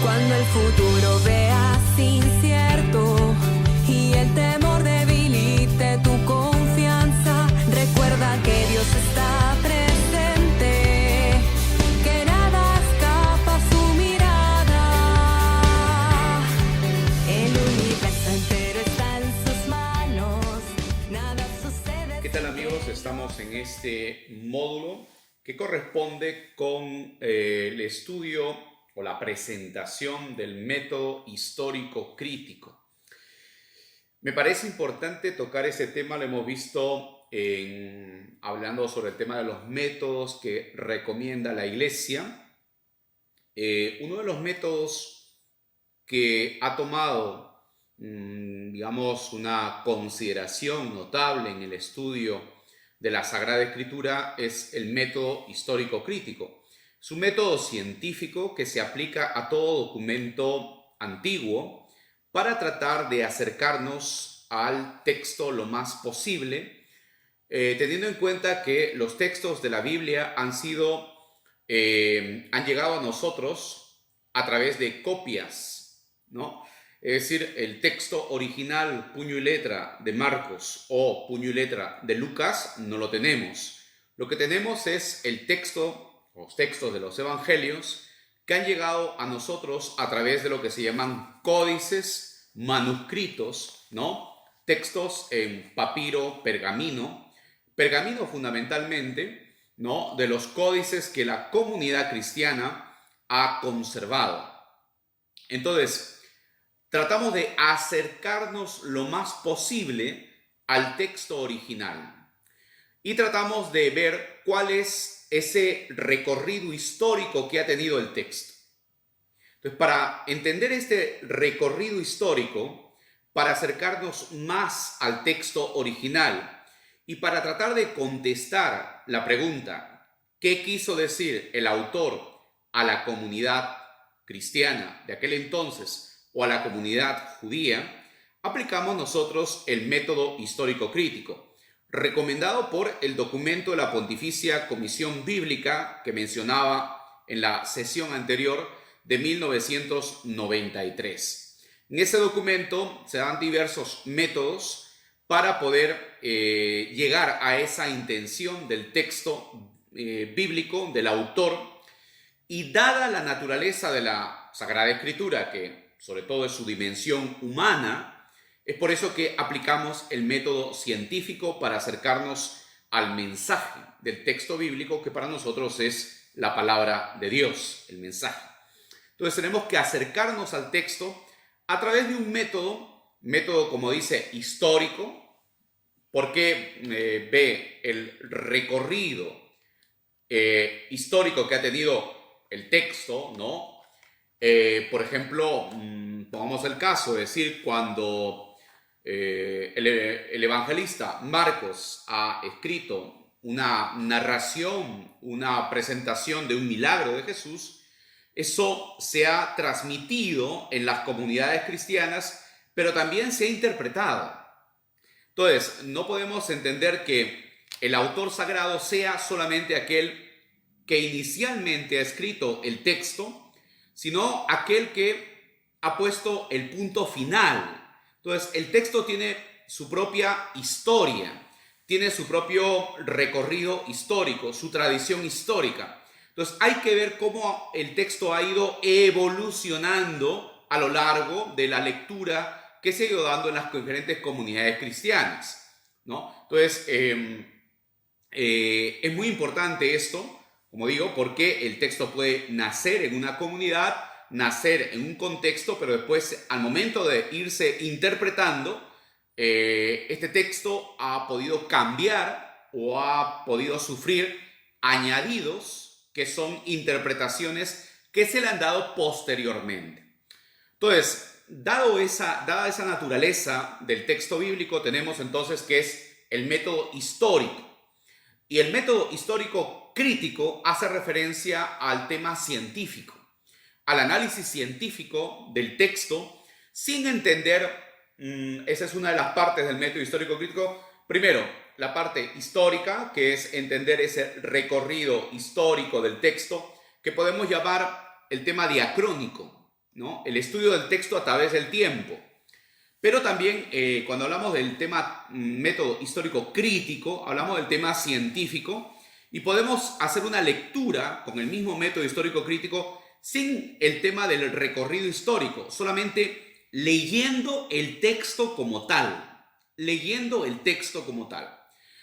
Cuando el futuro veas incierto y el temor debilite tu confianza, recuerda que Dios está presente, que nada escapa a su mirada. El universo entero está en sus manos, nada sucede. ¿Qué tal, amigos? Estamos en este módulo que corresponde con el estudio o la presentación del método histórico crítico. Me parece importante tocar ese tema, lo hemos visto hablando sobre el tema de los métodos que recomienda la Iglesia. Uno de los métodos que ha tomado, digamos, una consideración notable en el estudio de la Sagrada Escritura es el método histórico crítico. Es un método científico que se aplica a todo documento antiguo para tratar de acercarnos al texto lo más posible, teniendo en cuenta que los textos de la Biblia han llegado a nosotros a través de copias, ¿no? Es decir, el texto original, puño y letra de Marcos o puño y letra de Lucas, no lo tenemos. Lo que tenemos es los textos de los evangelios que han llegado a nosotros a través de lo que se llaman códices manuscritos, ¿no? Textos en papiro, pergamino fundamentalmente, ¿no? De los códices que la comunidad cristiana ha conservado. Entonces, tratamos de acercarnos lo más posible al texto original y tratamos de ver cuál es ese recorrido histórico que ha tenido el texto. Entonces, para entender este recorrido histórico, para acercarnos más al texto original y para tratar de contestar la pregunta, ¿qué quiso decir el autor a la comunidad cristiana de aquel entonces o a la comunidad judía? Aplicamos nosotros el método histórico crítico, recomendado por el documento de la Pontificia Comisión Bíblica que mencionaba en la sesión anterior de 1993. En ese documento se dan diversos métodos para poder llegar a esa intención del texto bíblico, del autor, y dada la naturaleza de la Sagrada Escritura, que sobre todo es su dimensión humana, es por eso que aplicamos el método científico para acercarnos al mensaje del texto bíblico, que para nosotros es la palabra de Dios, el mensaje. Entonces tenemos que acercarnos al texto a través de un método como dice histórico, porque ve el recorrido histórico que ha tenido el texto, ¿no? Por ejemplo, pongamos el caso de decir cuando el evangelista Marcos ha escrito una narración, una presentación de un milagro de Jesús, eso se ha transmitido en las comunidades cristianas, pero también se ha interpretado. Entonces, no podemos entender que el autor sagrado sea solamente aquel que inicialmente ha escrito el texto, sino aquel que ha puesto el punto final. Entonces, el texto tiene su propia historia, tiene su propio recorrido histórico, su tradición histórica. Entonces, hay que ver cómo el texto ha ido evolucionando a lo largo de la lectura que se ha ido dando en las diferentes comunidades cristianas, ¿no? Entonces, es muy importante esto, como digo, porque el texto puede nacer en una comunidad, nacer en un contexto, pero después al momento de irse interpretando, este texto ha podido cambiar o ha podido sufrir añadidos que son interpretaciones que se le han dado posteriormente. Entonces, dada esa naturaleza del texto bíblico, tenemos entonces que es el método histórico. Y el método histórico crítico hace referencia al tema científico, al análisis científico del texto, sin entender, esa es una de las partes del método histórico crítico. Primero, la parte histórica, que es entender ese recorrido histórico del texto, que podemos llamar el tema diacrónico, ¿no? El estudio del texto a través del tiempo. Pero también cuando hablamos del tema método histórico crítico, hablamos del tema científico y podemos hacer una lectura con el mismo método histórico crítico sin el tema del recorrido histórico, solamente leyendo el texto como tal, leyendo el texto como tal.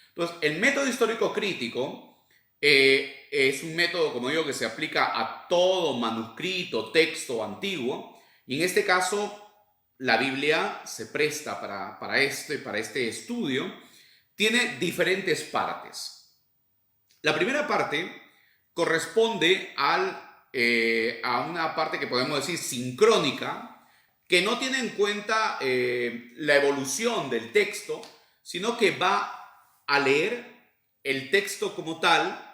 Entonces, el método histórico crítico es un método, como digo, que se aplica a todo manuscrito, texto antiguo, y en este caso la Biblia se presta para este estudio. Tiene diferentes partes. La primera parte corresponde a una parte que podemos decir sincrónica, que no tiene en cuenta la evolución del texto, sino que va a leer el texto como tal,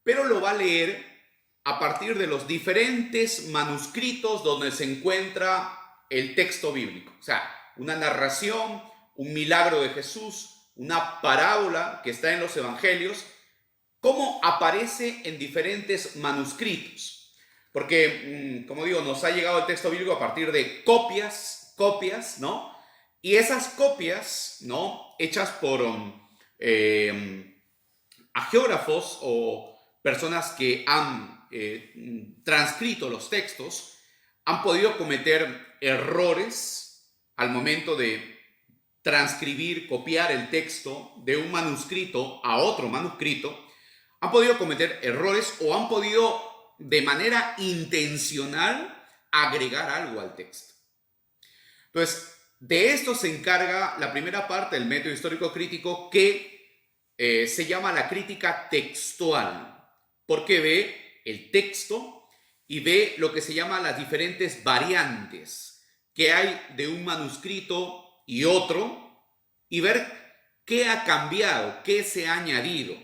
pero lo va a leer a partir de los diferentes manuscritos donde se encuentra el texto bíblico. O sea, una narración, un milagro de Jesús, una parábola que está en los evangelios, cómo aparece en diferentes manuscritos. Porque, como digo, nos ha llegado el texto bíblico a partir de copias, ¿no? Y esas copias, ¿no? Hechas por agiógrafos o personas que han transcrito los textos, han podido cometer errores al momento de transcribir, copiar el texto de un manuscrito a otro manuscrito. Han podido cometer errores o han podido de manera intencional agregar algo al texto. Entonces, de esto se encarga la primera parte del método histórico crítico, que se llama la crítica textual, porque ve el texto y ve lo que se llama las diferentes variantes que hay de un manuscrito y otro, y ver qué ha cambiado, qué se ha añadido.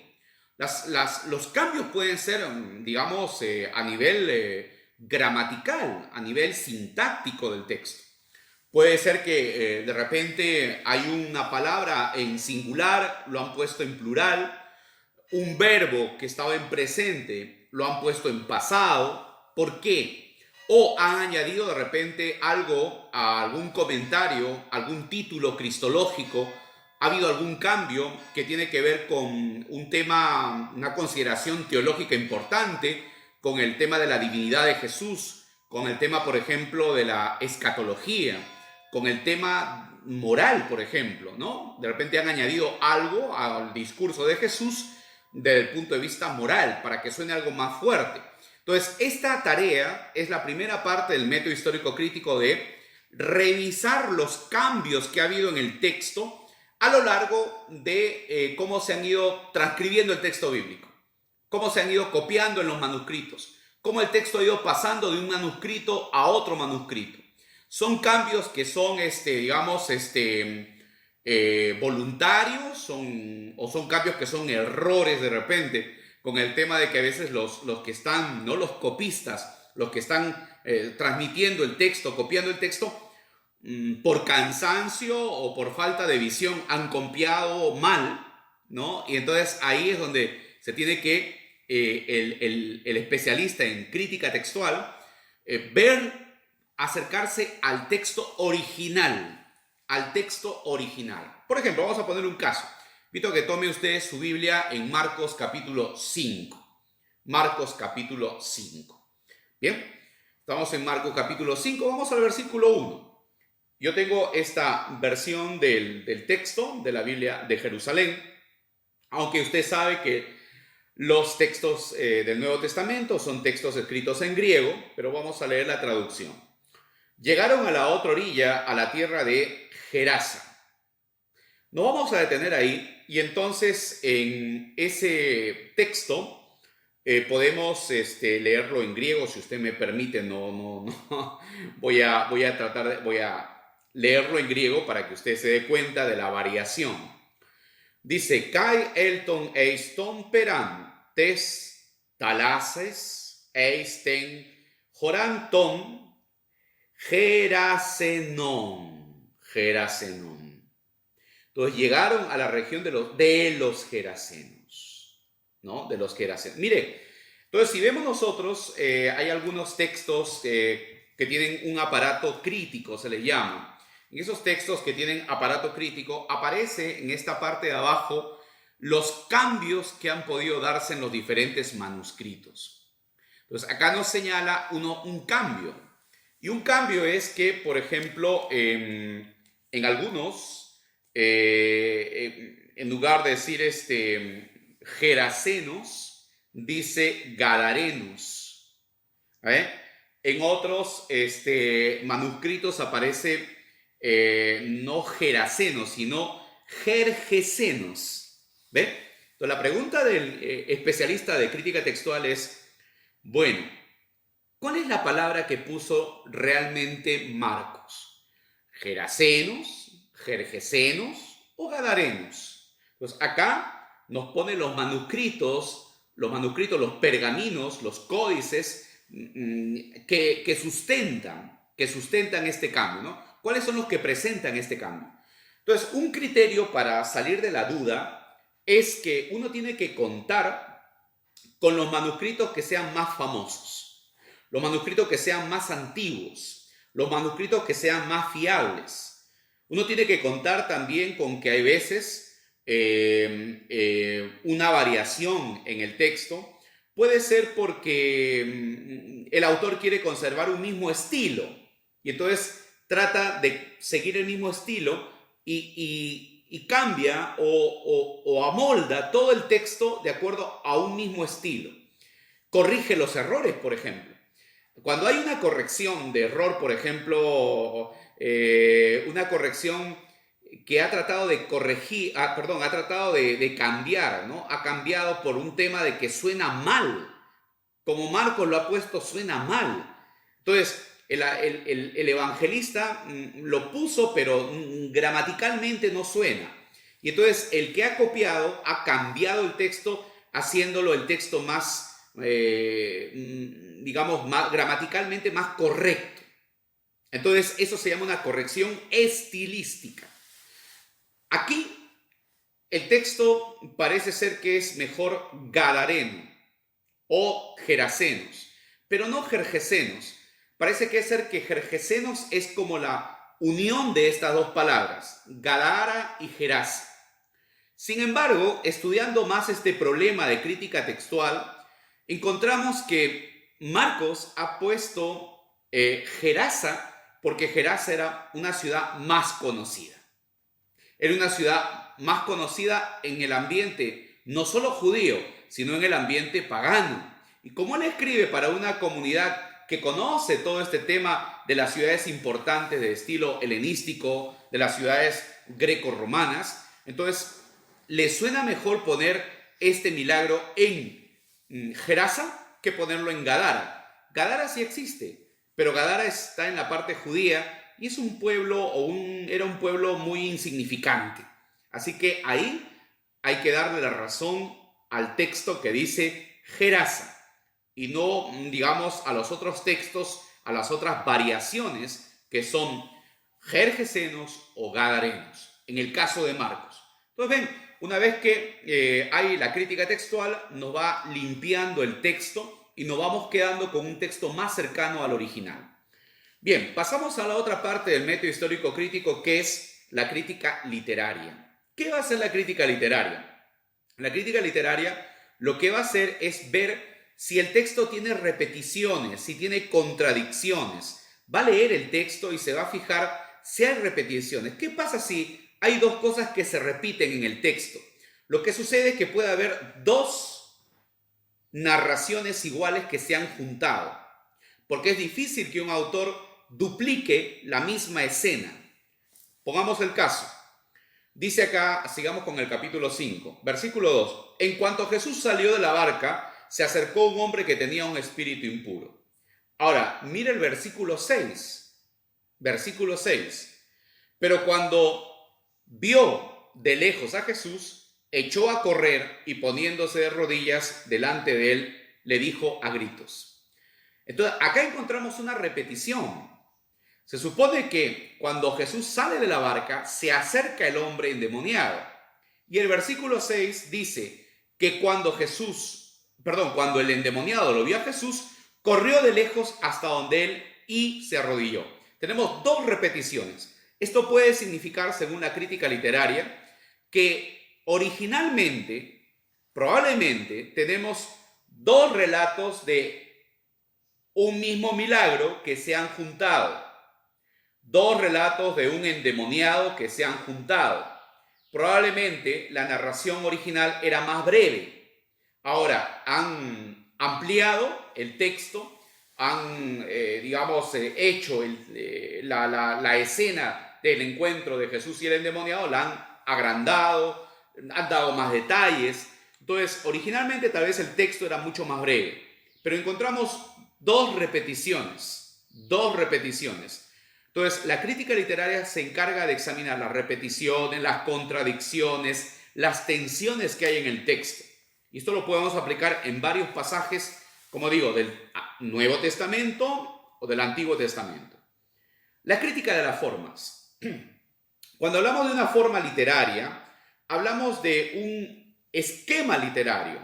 Los cambios pueden ser, digamos, a nivel gramatical, a nivel sintáctico del texto. Puede ser que de repente hay una palabra en singular, lo han puesto en plural, un verbo que estaba en presente lo han puesto en pasado. ¿Por qué? O han añadido de repente algo a algún comentario, algún título cristológico. Ha habido algún cambio que tiene que ver con un tema, una consideración teológica importante, con el tema de la divinidad de Jesús, con el tema, por ejemplo, de la escatología, con el tema moral, por ejemplo, ¿no? De repente han añadido algo al discurso de Jesús desde el punto de vista moral, para que suene algo más fuerte. Entonces, esta tarea es la primera parte del método histórico crítico, de revisar los cambios que ha habido en el texto a lo largo de cómo se han ido transcribiendo el texto bíblico, cómo se han ido copiando en los manuscritos, cómo el texto ha ido pasando de un manuscrito a otro manuscrito. Son cambios que son, digamos, voluntarios, o son cambios que son errores de repente, con el tema de que a veces los que están, no los copistas, los que están transmitiendo el texto, copiando el texto, por cansancio o por falta de visión han copiado mal, ¿no? Y entonces ahí es donde se tiene que el especialista en crítica textual acercarse al texto original, Por ejemplo, vamos a poner un caso. Invito a que tome usted su Biblia en Marcos capítulo 5. Marcos capítulo 5. Bien, estamos en Marcos capítulo 5, vamos al versículo 1. Yo tengo esta versión del texto de la Biblia de Jerusalén, aunque usted sabe que los textos del Nuevo Testamento son textos escritos en griego, pero vamos a leer la traducción. Llegaron a la otra orilla, a la tierra de Gerasa. Nos vamos a detener ahí, y entonces en ese texto podemos leerlo en griego, si usted me permite. No. Voy a leerlo en griego para que usted se dé cuenta de la variación. Dice: Kai elton eiston peran tes talases eisten joranton Gerasenon. Entonces llegaron a la región de los Gerasenos, ¿no? De los Gerasenos. Mire, entonces si vemos nosotros, hay algunos textos que que tienen un aparato crítico, se les llama. En esos textos que tienen aparato crítico, aparece en esta parte de abajo los cambios que han podido darse en los diferentes manuscritos. Entonces, acá nos señala un cambio. Y un cambio es que, por ejemplo, en algunos, en lugar de decir gerasenos, dice gadarenos. En otros manuscritos aparece no gerasenos, sino gergesenos. ¿Ve? Entonces, la pregunta del especialista de crítica textual es, bueno, ¿cuál es la palabra que puso realmente Marcos? ¿Gerasenos, gergesenos o gadarenos? Pues acá nos pone los manuscritos, los pergaminos, los códices que sustentan este cambio, ¿no? ¿Cuáles son los que presentan este cambio? Entonces, un criterio para salir de la duda es que uno tiene que contar con los manuscritos que sean más famosos, los manuscritos que sean más antiguos, los manuscritos que sean más fiables. Uno tiene que contar también con que hay veces una variación en el texto. Puede ser porque el autor quiere conservar un mismo estilo y entonces trata de seguir el mismo estilo y cambia o amolda todo el texto de acuerdo a un mismo estilo. Corrige los errores, por ejemplo. Cuando hay una corrección de error, por ejemplo, una corrección que ha tratado de corregir, ha tratado de cambiar, ¿no? Ha cambiado por un tema de que suena mal. Como Marcos lo ha puesto, suena mal. Entonces, el evangelista lo puso, pero gramaticalmente no suena. Y entonces, el que ha copiado ha cambiado el texto, haciéndolo el texto más, gramaticalmente más correcto. Entonces, eso se llama una corrección estilística. Aquí, el texto parece ser que es mejor gadareno o gerasenos, pero no gergesenos. Parece que gergesenos es como la unión de estas dos palabras, Gadara y Gerasa. Sin embargo, estudiando más este problema de crítica textual, encontramos que Marcos ha puesto Gerasa porque Gerasa era una ciudad más conocida. Era una ciudad más conocida en el ambiente no solo judío, sino en el ambiente pagano. Y como él escribe para una comunidad que conoce todo este tema de las ciudades importantes de estilo helenístico, de las ciudades greco-romanas, entonces le suena mejor poner este milagro en Gerasa que ponerlo en Gadara. Gadara sí existe, pero Gadara está en la parte judía y es un pueblo era un pueblo muy insignificante. Así que ahí hay que darle la razón al texto que dice Gerasa y no, digamos, a los otros textos, a las otras variaciones que son gergesenos o gadarenos, en el caso de Marcos. Entonces ven, una vez que hay la crítica textual, nos va limpiando el texto y nos vamos quedando con un texto más cercano al original. Bien, pasamos a la otra parte del método histórico crítico, que es la crítica literaria. ¿Qué va a hacer la crítica literaria? La crítica literaria lo que va a hacer es ver si el texto tiene repeticiones, si tiene contradicciones. Va a leer el texto y se va a fijar si hay repeticiones. ¿Qué pasa si hay dos cosas que se repiten en el texto? Lo que sucede es que puede haber dos narraciones iguales que se han juntado, porque es difícil que un autor duplique la misma escena. Pongamos el caso. Dice acá, sigamos con el capítulo 5, versículo 2. En cuanto Jesús salió de la barca, se acercó un hombre que tenía un espíritu impuro. Ahora, mire el versículo 6. Versículo 6. Pero cuando vio de lejos a Jesús, echó a correr y poniéndose de rodillas delante de él, le dijo a gritos. Entonces, acá encontramos una repetición. Se supone que cuando Jesús sale de la barca, se acerca el hombre endemoniado. Y el versículo 6 dice que cuando el endemoniado lo vio a Jesús, corrió de lejos hasta donde él y se arrodilló. Tenemos dos repeticiones. Esto puede significar, según la crítica literaria, que originalmente, probablemente, tenemos dos relatos de un mismo milagro que se han juntado. Dos relatos de un endemoniado que se han juntado. Probablemente la narración original era más breve. Ahora han ampliado el texto, han, hecho la escena del encuentro de Jesús y el endemoniado, la han agrandado, han dado más detalles. Entonces, originalmente tal vez el texto era mucho más breve, pero encontramos dos repeticiones. Entonces, la crítica literaria se encarga de examinar las repeticiones, las contradicciones, las tensiones que hay en el texto. Y esto lo podemos aplicar en varios pasajes, como digo, del Nuevo Testamento o del Antiguo Testamento. La crítica de las formas. Cuando hablamos de una forma literaria, hablamos de un esquema literario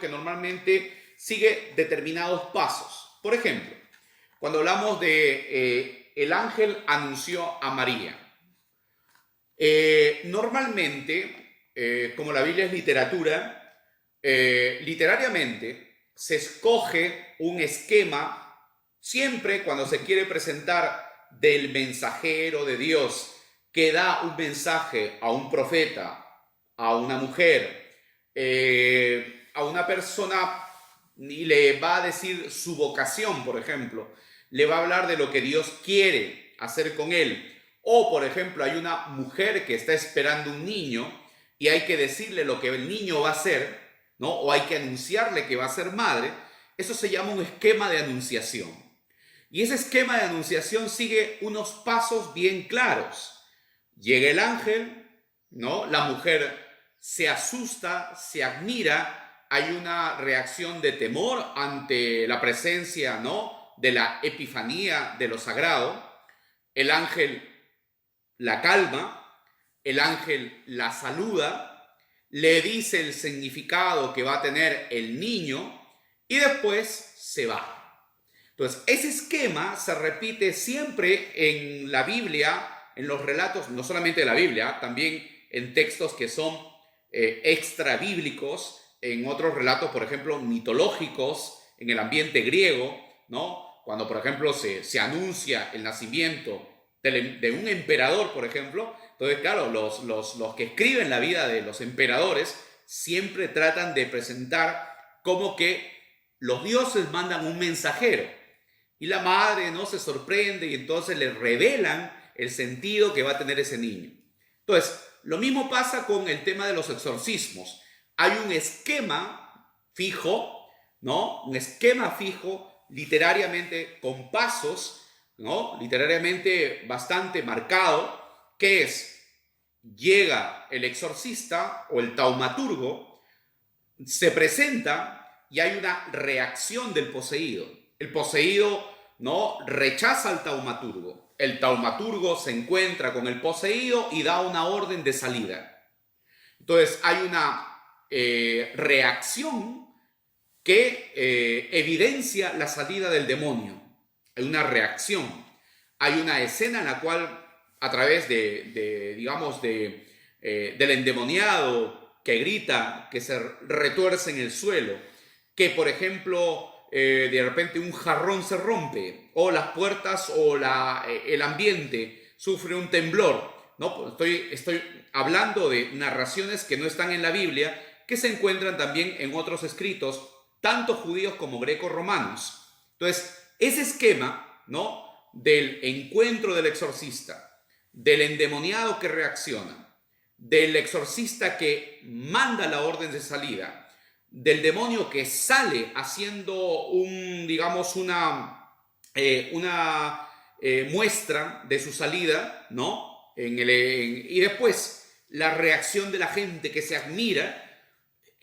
que normalmente sigue determinados pasos. Por ejemplo, cuando hablamos de el ángel anunció a María, normalmente, como la Biblia es literatura, literariamente se escoge un esquema siempre cuando se quiere presentar del mensajero de Dios que da un mensaje a un profeta, a una mujer, a una persona, y le va a decir su vocación, por ejemplo. Le va a hablar de lo que Dios quiere hacer con él. O, por ejemplo, hay una mujer que está esperando un niño y hay que decirle lo que el niño va a hacer, ¿no? O hay que anunciarle que va a ser madre. Eso se llama un esquema de anunciación. Y ese esquema de anunciación sigue unos pasos bien claros. Llega el ángel, ¿no? La mujer se asusta, se admira, hay una reacción de temor ante la presencia, ¿no?, de la epifanía de lo sagrado. El ángel la calma, el ángel la saluda, le dice el significado que va a tener el niño y después se va. Entonces, ese esquema se repite siempre en la Biblia, en los relatos, no solamente de la Biblia, también en textos que son extra bíblicos, en otros relatos, por ejemplo, mitológicos, en el ambiente griego, ¿no? Cuando, por ejemplo, se anuncia el nacimiento de un emperador, por ejemplo, entonces, claro, los que escriben la vida de los emperadores siempre tratan de presentar como que los dioses mandan un mensajero y la madre, ¿no?, se sorprende y entonces le revelan el sentido que va a tener ese niño. Entonces, lo mismo pasa con el tema de los exorcismos. Hay un esquema fijo, ¿no? Un esquema fijo literariamente con pasos, ¿no?, literariamente bastante marcado, que es: llega el exorcista o el taumaturgo, se presenta y hay una reacción del poseído. El poseído, ¿no?, rechaza al taumaturgo. El taumaturgo se encuentra con el poseído y da una orden de salida. Entonces hay una reacción que evidencia la salida del demonio. Hay una reacción. Hay una escena en la cual, a través del endemoniado que grita, que se retuerce en el suelo, que, por ejemplo, de repente un jarrón se rompe, o las puertas o el ambiente sufre un temblor, ¿no? Estoy hablando de narraciones que no están en la Biblia, que se encuentran también en otros escritos, tanto judíos como greco-romanos. Entonces, ese esquema, ¿no?, del encuentro del exorcista, del endemoniado que reacciona, del exorcista que manda la orden de salida, del demonio que sale haciendo una muestra de su salida, ¿no? Y después la reacción de la gente que se admira.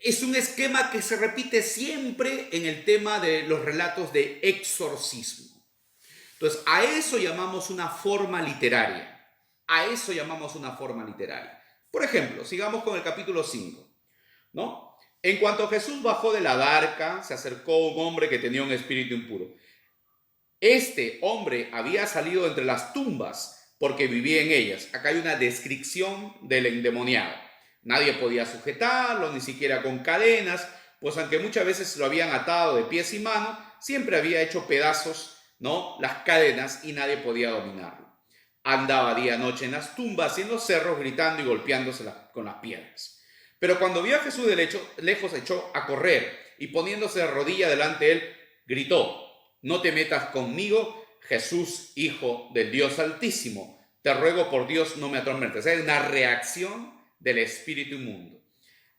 Es un esquema que se repite siempre en el tema de los relatos de exorcismo. Entonces, a eso llamamos una forma literaria. Por ejemplo, sigamos con el capítulo 5, ¿no? En cuanto Jesús bajó de la barca, se acercó un hombre que tenía un espíritu impuro. Este hombre había salido entre las tumbas porque vivía en ellas. Acá hay una descripción del endemoniado. Nadie podía sujetarlo, ni siquiera con cadenas, pues aunque muchas veces lo habían atado de pies y manos, siempre había hecho pedazos, ¿no?, las cadenas y nadie podía dominarlo. Andaba día y noche en las tumbas y en los cerros gritando y golpeándose con las piedras. Pero cuando vio a Jesús de lejos, echó a correr y poniéndose de rodilla delante de él, gritó: no te metas conmigo, Jesús, Hijo del Dios Altísimo. Te ruego por Dios, no me atormentes. Es una reacción del espíritu inmundo.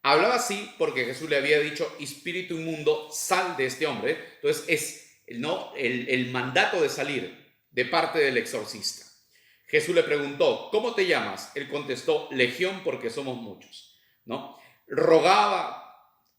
Hablaba así porque Jesús le había dicho: espíritu inmundo, sal de este hombre. Entonces es el mandato de salir de parte del exorcista. Jesús le preguntó: ¿cómo te llamas? Él contestó: Legión, porque somos muchos, ¿no? Rogaba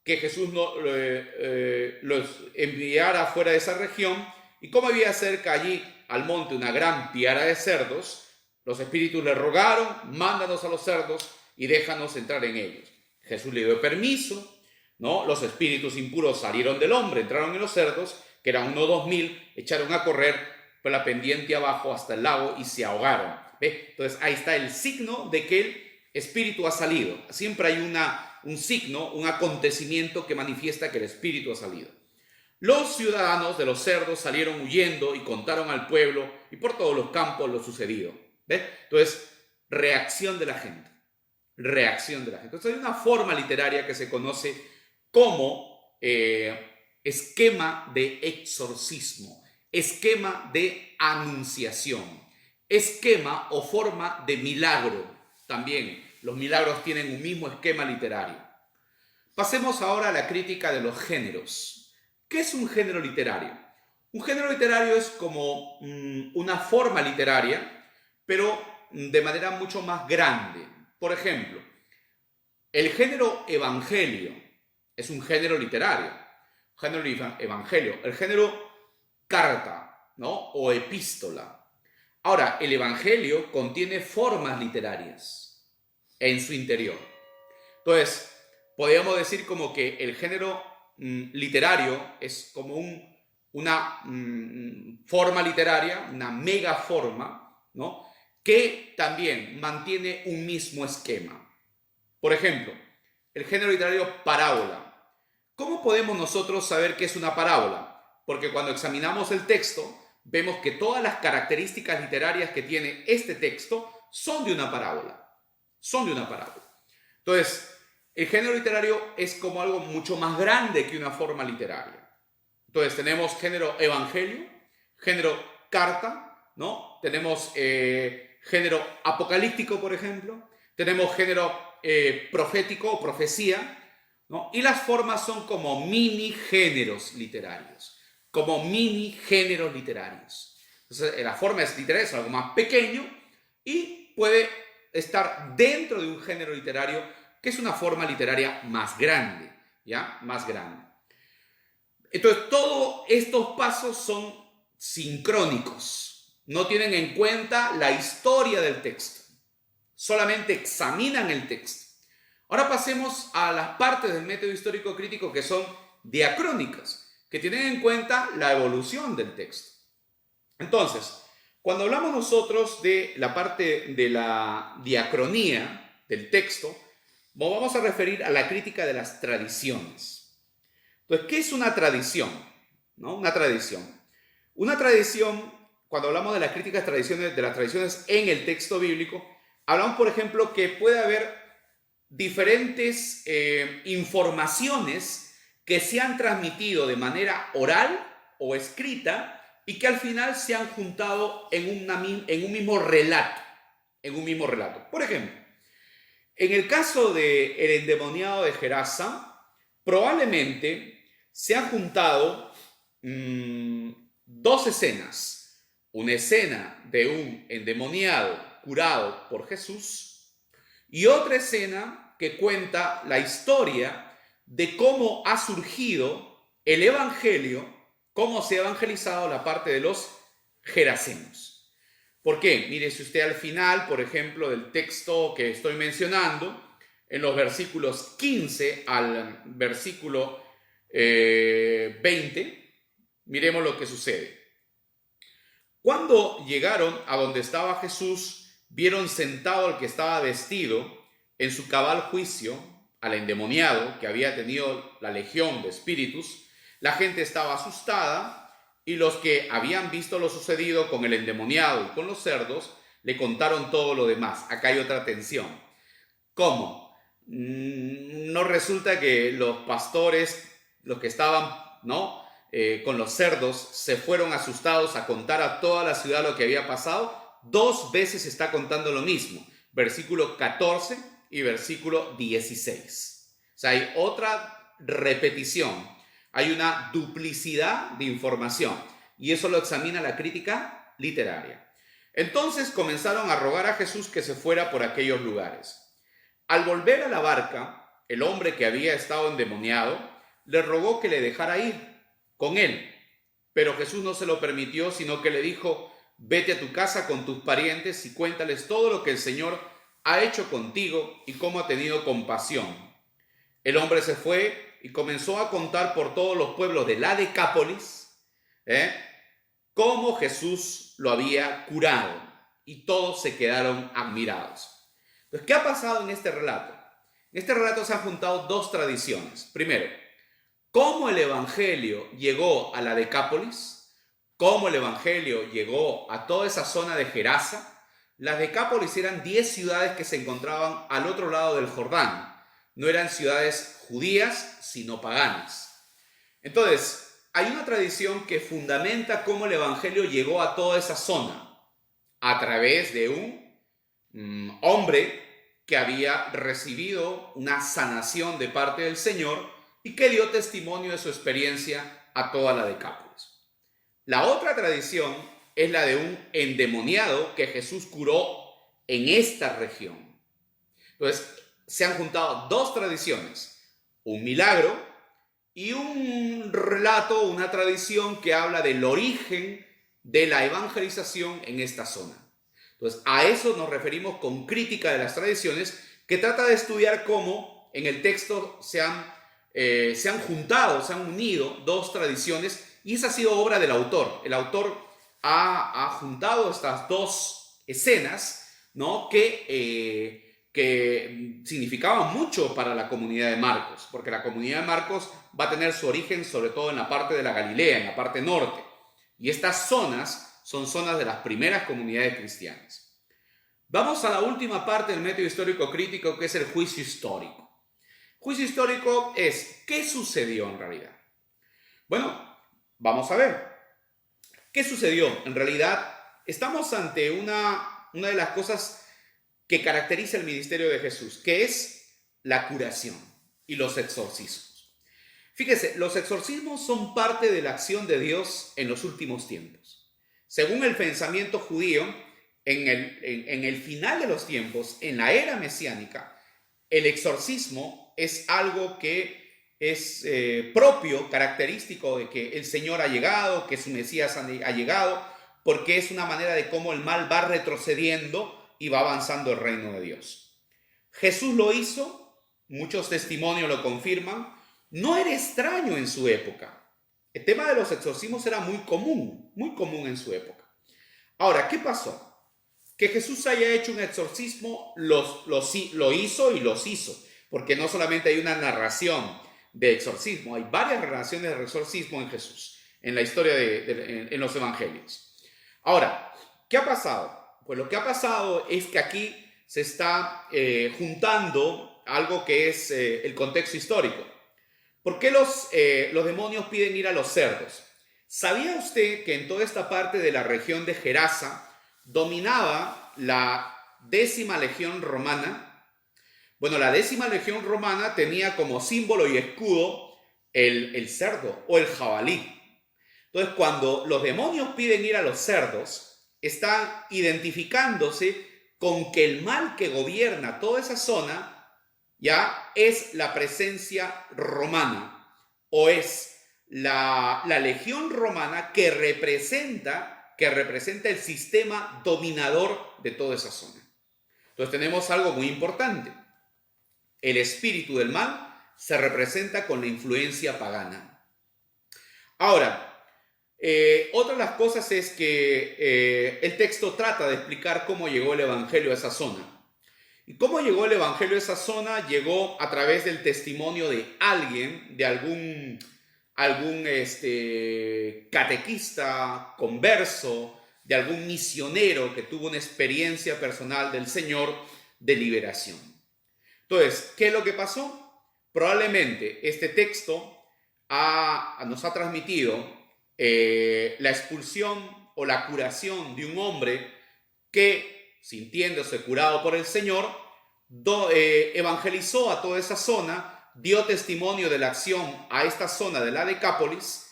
que Jesús los enviara fuera de esa región, y como había cerca allí al monte una gran piara de cerdos, los espíritus le rogaron: mándanos a los cerdos y déjanos entrar en ellos. Jesús le dio permiso, ¿no? Los espíritus impuros salieron del hombre, entraron en los cerdos, que eran unos 2000, echaron a correr por la pendiente abajo hasta el lago y se ahogaron. ¿Ve? Entonces ahí está el signo de que el espíritu ha salido. Siempre hay un signo, un acontecimiento que manifiesta que el espíritu ha salido. Los ciudadanos de los cerdos salieron huyendo y contaron al pueblo y por todos los campos lo sucedido. ¿Ve? Entonces, reacción de la gente. Reacción de la gente. Entonces hay una forma literaria que se conoce como esquema de exorcismo, esquema de anunciación, esquema o forma de milagro. También los milagros tienen un mismo esquema literario. Pasemos ahora a la crítica de los géneros. ¿Qué es un género literario? Un género literario es como una forma literaria, pero de manera mucho más grande. Por ejemplo, el género evangelio es un género literario. Género evangelio. El género carta, ¿no?, o epístola. Ahora, el evangelio contiene formas literarias en su interior. Entonces, podríamos decir como que el género literario es como una forma literaria, una megaforma, ¿no?, que también mantiene un mismo esquema. Por ejemplo, el género literario parábola. ¿Cómo podemos nosotros saber qué es una parábola? Porque cuando examinamos el texto, vemos que todas las características literarias que tiene este texto son de una parábola. Son de una parábola. Entonces, el género literario es como algo mucho más grande que una forma literaria. Entonces, tenemos género evangelio, género carta, ¿no? Tenemos género apocalíptico, por ejemplo. Tenemos género profético o profecía, ¿no? Y las formas son como mini géneros literarios. Como mini géneros literarios. Entonces, la forma literaria es algo más pequeño y puede estar dentro de un género literario que es una forma literaria más grande, ¿ya? Más grande. Entonces, todos estos pasos son sincrónicos. No tienen en cuenta la historia del texto. Solamente examinan el texto. Ahora pasemos a las partes del método histórico crítico que son diacrónicas, que tienen en cuenta la evolución del texto. Entonces, cuando hablamos nosotros de la parte de la diacronía del texto, nos vamos a referir a la crítica de las tradiciones. Entonces, ¿qué es una tradición? ¿No? Una tradición. Una tradición, cuando hablamos de las críticas de las tradiciones en el texto bíblico, hablamos, por ejemplo, que puede haber diferentes informaciones que se han transmitido de manera oral o escrita y que al final se han juntado en un mismo relato. En un mismo relato. Por ejemplo, en el caso del endemoniado de Gerasa, probablemente se han juntado dos escenas. Una escena de un endemoniado curado por Jesús y otra escena que cuenta la historia de cómo ha surgido el evangelio, cómo se ha evangelizado la parte de los gerasenos. ¿Por qué? Mire, si usted al final, por ejemplo, del texto que estoy mencionando, en los versículos 15 al versículo 20, miremos lo que sucede. Cuando llegaron a donde estaba Jesús, vieron sentado al que estaba vestido en su cabal juicio, al endemoniado que había tenido la legión de espíritus. La gente estaba asustada y los que habían visto lo sucedido con el endemoniado y con los cerdos le contaron todo lo demás. Acá hay otra tensión. ¿Cómo? No resulta que los pastores, los que estaban, ¿no?, con los cerdos, se fueron asustados a contar a toda la ciudad lo que había pasado. 2 veces está contando lo mismo. Versículo 14 y versículo 16. O sea, hay otra repetición. Hay una duplicidad de información. Y eso lo examina la crítica literaria. Entonces comenzaron a rogar a Jesús que se fuera por aquellos lugares. Al volver a la barca, el hombre que había estado endemoniado le rogó que le dejara ir con él. Pero Jesús no se lo permitió, sino que le dijo: vete a tu casa con tus parientes y cuéntales todo lo que el Señor ha hecho contigo y cómo ha tenido compasión. El hombre se fue y comenzó a contar por todos los pueblos de la Decápolis cómo Jesús lo había curado, y todos se quedaron admirados. Entonces, ¿qué ha pasado en este relato? En este relato se han juntado 2 tradiciones. Primero, cómo el Evangelio llegó a la Decápolis, cómo el Evangelio llegó a toda esa zona de Gerasa. Las Decápolis eran 10 ciudades que se encontraban al otro lado del Jordán. No eran ciudades judías, sino paganas. Entonces, hay una tradición que fundamenta cómo el Evangelio llegó a toda esa zona a través de un hombre que había recibido una sanación de parte del Señor y que dio testimonio de su experiencia a toda la Decápolis. La otra tradición es la de un endemoniado que Jesús curó en esta región. Entonces, se han juntado 2 tradiciones, un milagro y un relato, una tradición que habla del origen de la evangelización en esta zona. Entonces, a eso nos referimos con crítica de las tradiciones, que trata de estudiar cómo en el texto se han juntado, se han unido 2 tradiciones, y esa ha sido obra del autor. El autor ha juntado estas 2 escenas, ¿no?, que significaban mucho para la comunidad de Marcos, porque la comunidad de Marcos va a tener su origen sobre todo en la parte de la Galilea, en la parte norte, y estas zonas son zonas de las primeras comunidades cristianas. Vamos a la última parte del método histórico crítico, que es el juicio histórico. Juicio histórico es ¿qué sucedió en realidad? Bueno, vamos a ver. ¿Qué sucedió? En realidad, estamos ante una de las cosas que caracteriza el ministerio de Jesús, que es la curación y los exorcismos. Fíjese, los exorcismos son parte de la acción de Dios en los últimos tiempos. Según el pensamiento judío, en el final de los tiempos, en la era mesiánica, el exorcismo es algo que es propio, característico de que el Señor ha llegado, que su Mesías ha llegado, porque es una manera de cómo el mal va retrocediendo y va avanzando el reino de Dios. Jesús lo hizo, muchos testimonios lo confirman, no era extraño en su época. El tema de los exorcismos era muy común en su época. Ahora, ¿qué pasó? Que Jesús haya hecho un exorcismo, lo hizo y los hizo, porque no solamente hay una narración de exorcismo, hay varias narraciones de exorcismo en Jesús, en la historia en los evangelios. Ahora, ¿qué ha pasado? Pues lo que ha pasado es que aquí se está juntando algo que es el contexto histórico. ¿Por qué los demonios piden ir a los cerdos? ¿Sabía usted que en toda esta parte de la región de Gerasa dominaba la 10ª legión romana? Bueno, la 10ª legión romana tenía como símbolo y escudo el cerdo o el jabalí. Entonces, cuando los demonios piden ir a los cerdos, están identificándose con que el mal que gobierna toda esa zona ya es la presencia romana, o es la legión romana que representa el sistema dominador de toda esa zona. Entonces tenemos algo muy importante. El espíritu del mal se representa con la influencia pagana. Ahora, Otra de las cosas es que el texto trata de explicar cómo llegó el Evangelio a esa zona. ¿Y cómo llegó el Evangelio a esa zona? Llegó a través del testimonio de alguien, de algún catequista, converso, de algún misionero que tuvo una experiencia personal del Señor de liberación. Entonces, ¿qué es lo que pasó? Probablemente este texto nos ha transmitido la expulsión o la curación de un hombre que, sintiéndose curado por el Señor, evangelizó a toda esa zona, dio testimonio de la acción a esta zona de la Decápolis,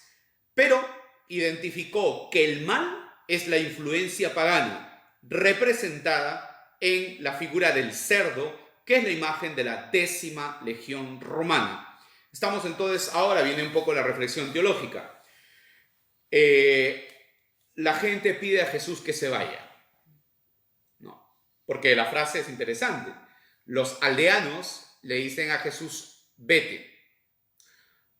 pero identificó que el mal es la influencia pagana, representada en la figura del cerdo, que es la imagen de la 10ª legión romana. Estamos entonces, ahora viene un poco la reflexión teológica. La gente pide a Jesús que se vaya. No, porque la frase es interesante. Los aldeanos le dicen a Jesús, vete.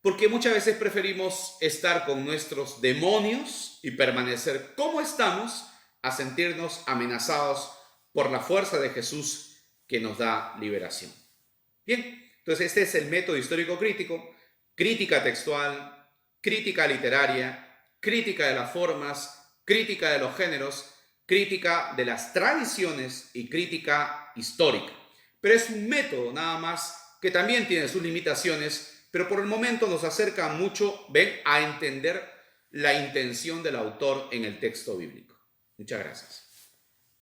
Porque muchas veces preferimos estar con nuestros demonios y permanecer como estamos a sentirnos amenazados por la fuerza de Jesús que nos da liberación. Bien, entonces este es el método histórico crítico, crítica textual, crítica literaria, crítica de las formas, crítica de los géneros, crítica de las tradiciones y crítica histórica. Pero es un método nada más que también tiene sus limitaciones, pero por el momento nos acerca mucho, a entender la intención del autor en el texto bíblico. Muchas gracias.